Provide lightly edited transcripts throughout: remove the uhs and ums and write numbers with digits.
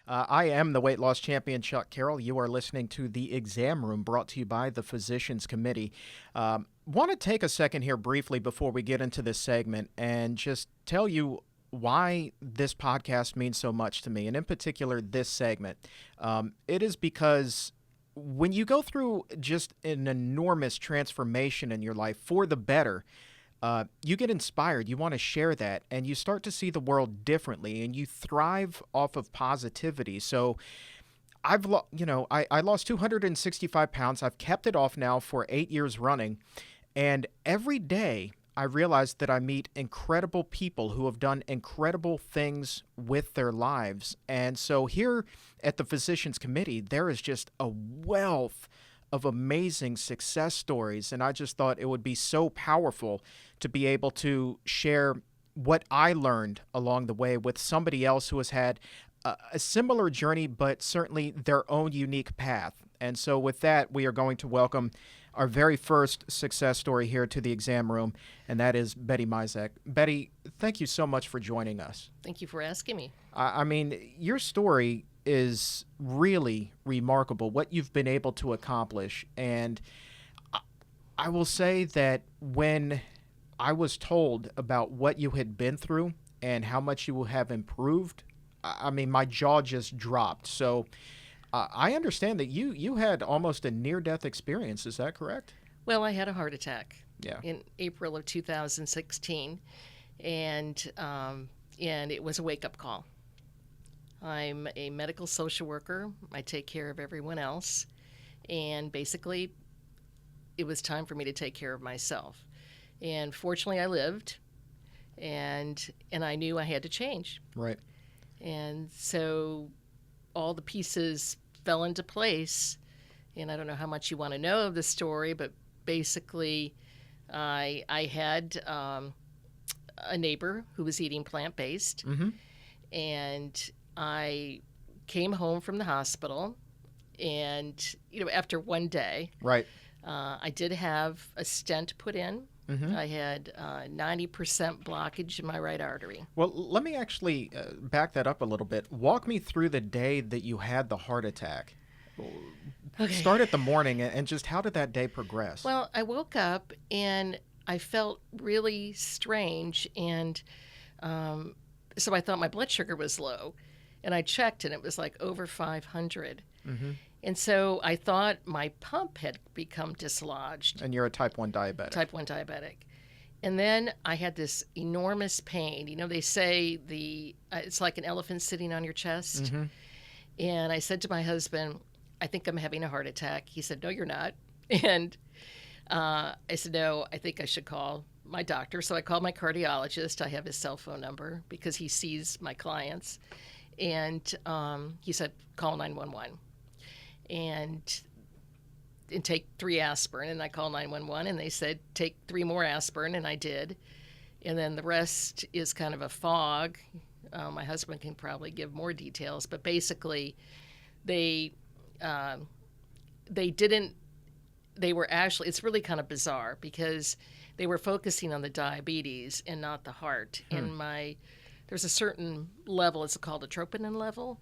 I am the weight loss champion, Chuck Carroll. You are listening to The Exam Room, brought to you by the Physicians Committee. Want to take a second here briefly before we get into this segment and just tell you why this podcast means so much to me, and in particular, this segment. It is because when you go through just an enormous transformation in your life for the better, you get inspired, you want to share that, and you start to see the world differently, and you thrive off of positivity. So I lost 265 pounds. I've kept it off now for 8 years running, and every day I realize that I meet incredible people who have done incredible things with their lives. And so here at the Physicians Committee, there is just a wealth of amazing success stories, and I just thought it would be so powerful to be able to share what I learned along the way with somebody else who has had a similar journey, but certainly their own unique path. And so with that, we are going to welcome our very first success story here to the exam room, and that is Betty Mizek. Betty, thank you so much for joining us. Thank you for asking me. I mean, your story is really remarkable, what you've been able to accomplish. And I will say that when I was told about what you had been through and how much you have improved, I mean, my jaw just dropped. So I understand that you had almost a near-death experience. Is that correct? Well, I had a heart attack Yeah. in April of 2016, and it was a wake-up call. I'm a medical social worker. I take care of everyone else, and basically, it was time for me to take care of myself. And fortunately, I lived, and I knew I had to change. Right. And so all the pieces fell into place. And I don't know how much you want to know of the story, but basically I had a neighbor who was eating plant-based. Mm-hmm. And I came home from the hospital, and, after one day, Right. I did have a stent put in. Mm-hmm. I had 90% blockage in my right artery. Well, let me actually back that up a little bit. Walk me through the day that you had the heart attack. Okay. Start at the morning, and just how did that day progress? Well, I woke up and I felt really strange, and so I thought my blood sugar was low, and I checked and it was like over 500. Mm-hmm. And so I thought my pump had become dislodged. And you're a type 1 diabetic. Type 1 diabetic. And then I had this enormous pain. They say it's like an elephant sitting on your chest. Mm-hmm. And I said to my husband, I think I'm having a heart attack. He said, no, you're not. And I said, no, I think I should call my doctor. So I called my cardiologist. I have his cell phone number because he sees my clients. And he said, call 911. And take 3 aspirin. And I called 911, and they said, take 3 more aspirin, and I did. And then the rest is kind of a fog. My husband can probably give more details, but basically they were actually, it's really kind of bizarre because they were focusing on the diabetes and not the heart. And there's a certain level, it's called a troponin level.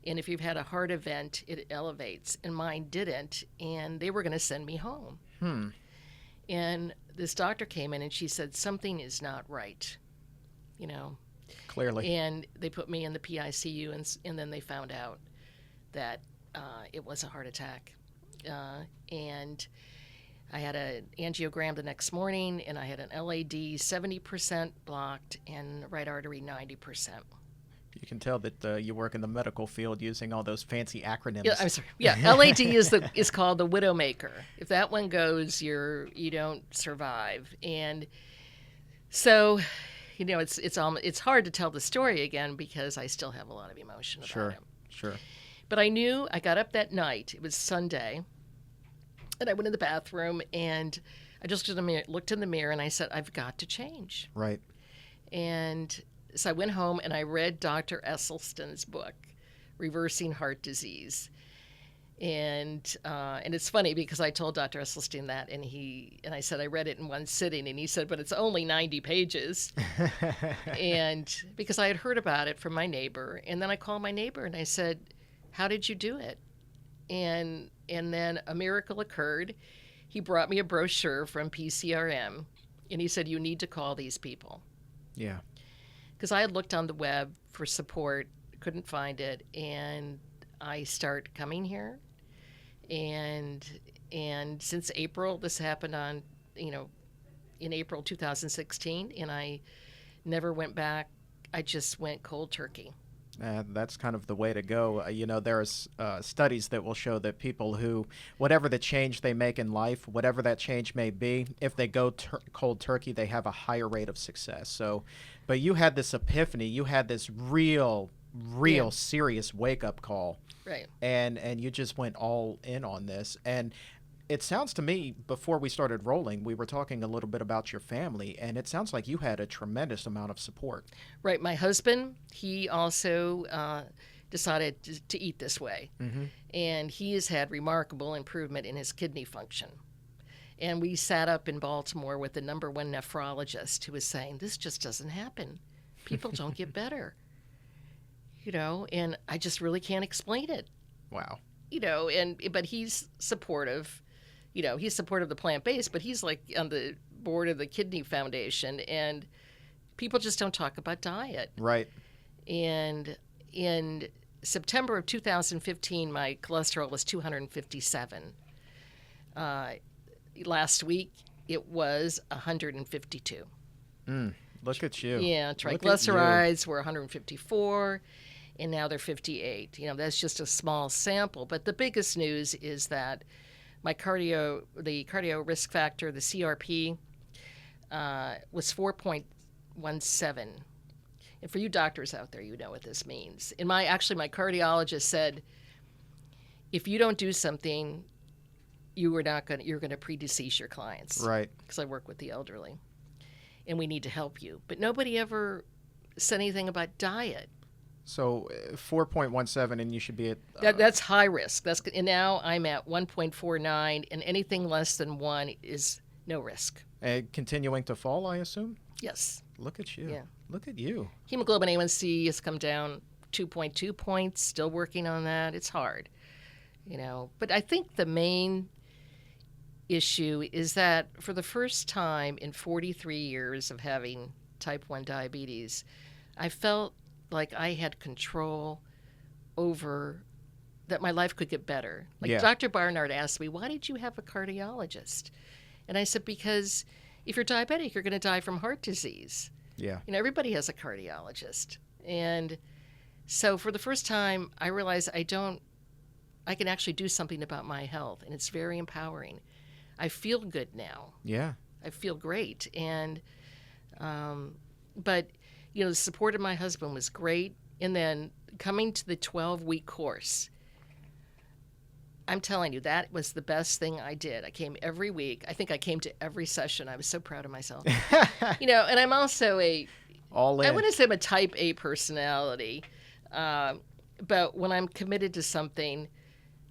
And if you've had a heart event, it elevates. And mine didn't. And they were going to send me home. And this doctor came in and she said, something is not right, Clearly. And they put me in the PICU, and then they found out that it was a heart attack. And I had an angiogram the next morning, and I had an LAD 70% blocked and right artery 90%. You can tell that you work in the medical field using all those fancy acronyms. Yeah, I'm sorry. Yeah, LAD is called the widowmaker. If that one goes, you don't survive. And so, it's hard to tell the story again because I still have a lot of emotion about it. Sure. But I knew I got up that night. It was Sunday, and I went in the bathroom and I just looked in the mirror and I said, I've got to change. Right. And so I went home and I read Dr. Esselstyn's book, Reversing Heart Disease. And it's funny because I told Dr. Esselstyn that, and I said I read it in one sitting, and he said, but it's only 90 pages. And because I had heard about it from my neighbor, and then I called my neighbor and I said, how did you do it? And then a miracle occurred. He brought me a brochure from PCRM, and he said, you need to call these people. Yeah. Because I had looked on the web for support, couldn't find it, and I start coming here. And since April, this happened in April 2016, and I never went back. I just went cold turkey. That's kind of the way to go. There's studies that will show that people who, whatever the change they make in life, whatever that change may be, if they go cold turkey, they have a higher rate of success. So, but you had this epiphany. You had this real serious wake-up call. Right. And you just went all in on this. And it sounds to me, before we started rolling, we were talking a little bit about your family, and it sounds like you had a tremendous amount of support. Right. My husband, he also decided to eat this way. Mm-hmm. And he has had remarkable improvement in his kidney function. And we sat up in Baltimore with the number one nephrologist who was saying, this just doesn't happen. People don't get better. And I just really can't explain it. Wow. But he's supportive. He's supportive of the plant-based, but he's like on the board of the Kidney Foundation, and people just don't talk about diet. Right. And in September of 2015, my cholesterol was 257. Last week, it was 152. Look at you. Yeah, triglycerides were 154. And now they're 58. That's just a small sample. But the biggest news is that the cardio risk factor, the CRP, was 4.17. And for you doctors out there, you know what this means. And my cardiologist said, if you don't do something, you're going to predecease your clients. Right. Because I work with the elderly, and we need to help you. But nobody ever said anything about diet. So 4.17, and you should be at... That's high risk. And now I'm at 1.49, and anything less than 1 is no risk. Continuing to fall, I assume? Yes. Look at you. Yeah. Look at you. Hemoglobin A1C has come down 2.2 points, still working on that. It's hard, But I think the main issue is that for the first time in 43 years of having type 1 diabetes, I felt like I had control over that my life could get better. Like Dr. Barnard asked me, why did you have a cardiologist? And I said, because if you're diabetic, you're going to die from heart disease. Yeah. Everybody has a cardiologist. And so for the first time, I realized I can actually do something about my health, and it's very empowering. I feel good now. Yeah. I feel great. And, but the support of my husband was great. And then coming to the 12-week course, I'm telling you, that was the best thing I did. I came every week. I think I came to every session. I was so proud of myself. And I'm also all in. I wouldn't say I'm a type A personality, but when I'm committed to something,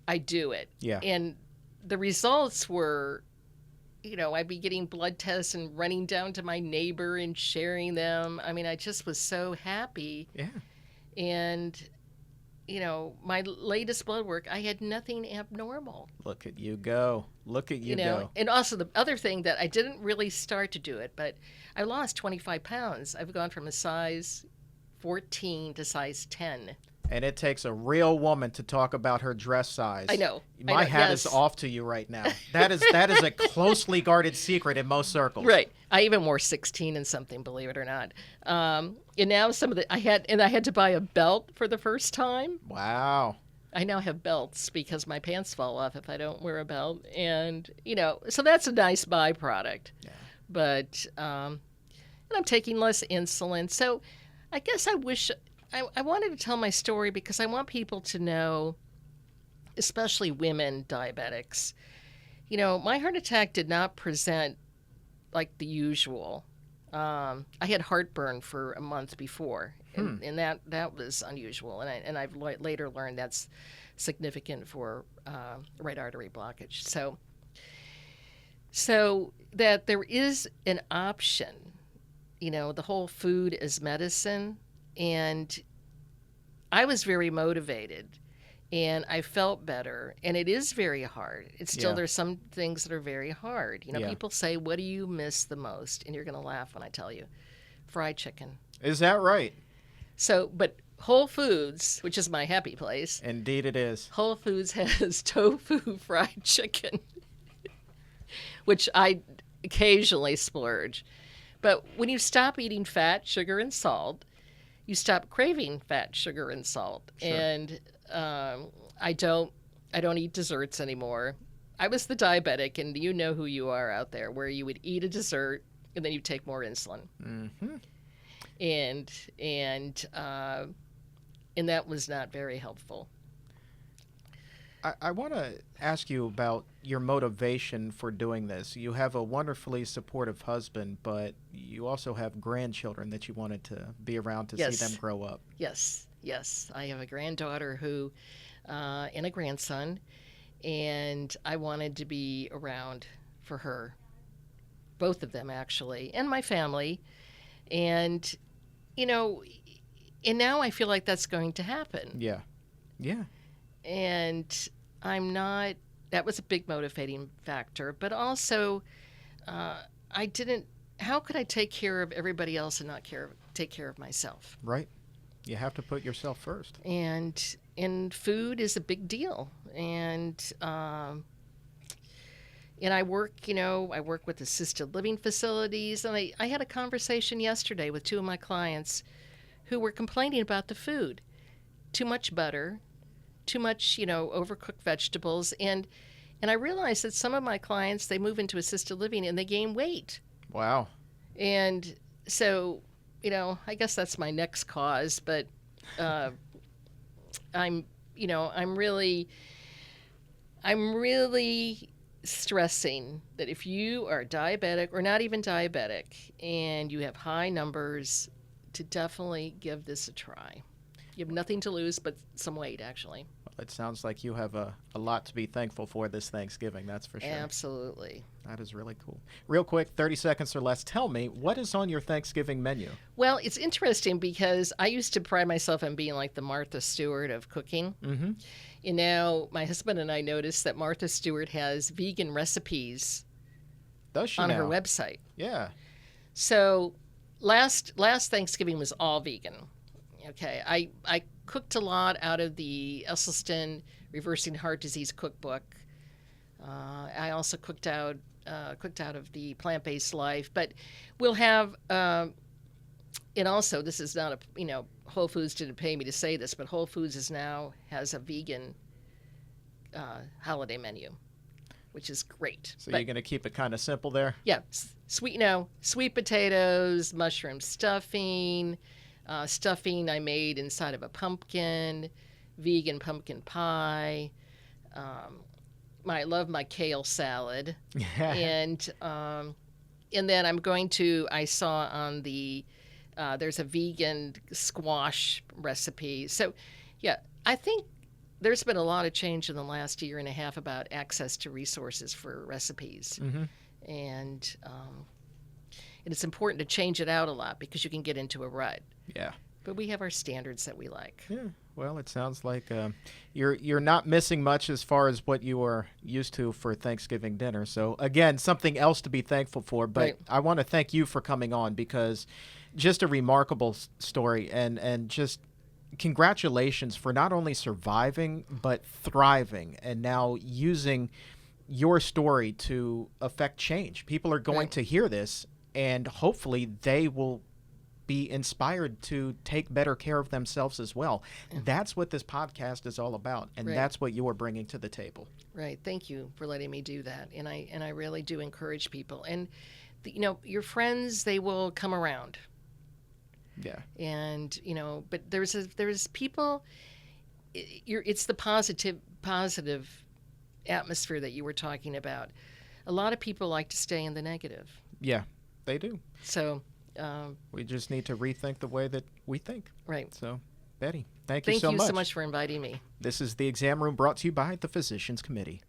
I do it. Yeah. And the results were, I'd be getting blood tests and running down to my neighbor and sharing them. I mean, I just was so happy. Yeah. And, my latest blood work, I had nothing abnormal. Look at you go. Look at you go. And also the other thing that I didn't really start to do it, but I lost 25 pounds. I've gone from a size 14 to size 10. And it takes a real woman to talk about her dress size. I know. My hat is off to you right now. That is a closely guarded secret in most circles. Right. I even wore 16 and something, believe it or not. And now I had to buy a belt for the first time. Wow. I now have belts because my pants fall off if I don't wear a belt. And, so that's a nice byproduct. Yeah. But, and I'm taking less insulin. So I guess I wanted to tell my story because I want people to know, especially women diabetics, my heart attack did not present like the usual. I had heartburn for a month before, And that was unusual. And I've later learned that's significant for right artery blockage. So that there is an option, the whole food is medicine. And I was very motivated and I felt better. And it is very hard. It's still, Yeah. there's some things that are very hard. Yeah. People say, what do you miss the most? And you're going to laugh when I tell you, fried chicken. Is that right? So, but Whole Foods, which is my happy place, Indeed it is. Whole Foods has tofu fried chicken, which I occasionally splurge. But when you stop eating fat, sugar, and salt, you stop craving fat, sugar, and salt. Sure. And I don't eat desserts anymore. I was the diabetic, and you know who you are out there, where you would eat a dessert and then you take more insulin. Mm-hmm. And that was not very helpful. I want to ask you about your motivation for doing this. You have a wonderfully supportive husband, but you also have grandchildren that you wanted to be around to Yes. see them grow up. Yes. I have a granddaughter who, and a grandson, and I wanted to be around for her, both of them actually, and my family, and and now I feel like that's going to happen. Yeah. Yeah. And that was a big motivating factor, but also how could I take care of everybody else and not take care of myself? Right. You have to put yourself first. And food is a big deal. And I work with assisted living facilities, and I had a conversation yesterday with two of my clients who were complaining about the food. Too much butter, too much, overcooked vegetables. And I realized that some of my clients, they move into assisted living and they gain weight. Wow. And so, I guess that's my next cause, but I'm really stressing that if you are diabetic or not even diabetic and you have high numbers, to definitely give this a try. You have nothing to lose but some weight, actually. Well, it sounds like you have a lot to be thankful for this Thanksgiving, that's for sure. Absolutely. That is really cool. Real quick, 30 seconds or less, tell me, what is on your Thanksgiving menu? Well, it's interesting because I used to pride myself on being like the Martha Stewart of cooking. Mm-hmm. And now my husband and I noticed that Martha Stewart has vegan recipes Does she on now? her website. Yeah. So last Thanksgiving was all vegan. Okay, I cooked a lot out of the Esselstyn Reversing Heart Disease cookbook. I also cooked out of the Plant-Based Life, but we'll have. And also, this is not Whole Foods didn't pay me to say this, but Whole Foods has a vegan holiday menu, which is great. So But you're going to keep it kind of simple there? yeah, sweet potatoes, mushroom stuffing. Stuffing I made inside of a pumpkin, vegan pumpkin pie. I love my kale salad, and then I saw on the there's a vegan squash recipe. So yeah, I think there's been a lot of change in the last year and a half about access to resources for recipes, Mm-hmm. and it's important to change it out a lot because you can get into a rut. Yeah. But we have our standards that we like. Yeah. Well, it sounds like you're not missing much as far as what you are used to for Thanksgiving dinner. So again, something else to be thankful for. But Right. I want to thank you for coming on because just a remarkable story and just congratulations for not only surviving but thriving and now using your story to affect change. People are going Right. to hear this and hopefully they will be inspired to take better care of themselves as well. That's what this podcast is all about, and Right. that's what you're bringing to the table. Right. Thank you for letting me do that. And I really do encourage people. And your friends, they will come around. Yeah. And but there's people. It's the positive atmosphere that you were talking about. A lot of people like to stay in the negative. Yeah, they do. So We just need to rethink the way that we think. Right. So, Betty, thank you Thank so you much. so much for inviting me. This is the Exam Room brought to you by the Physicians Committee.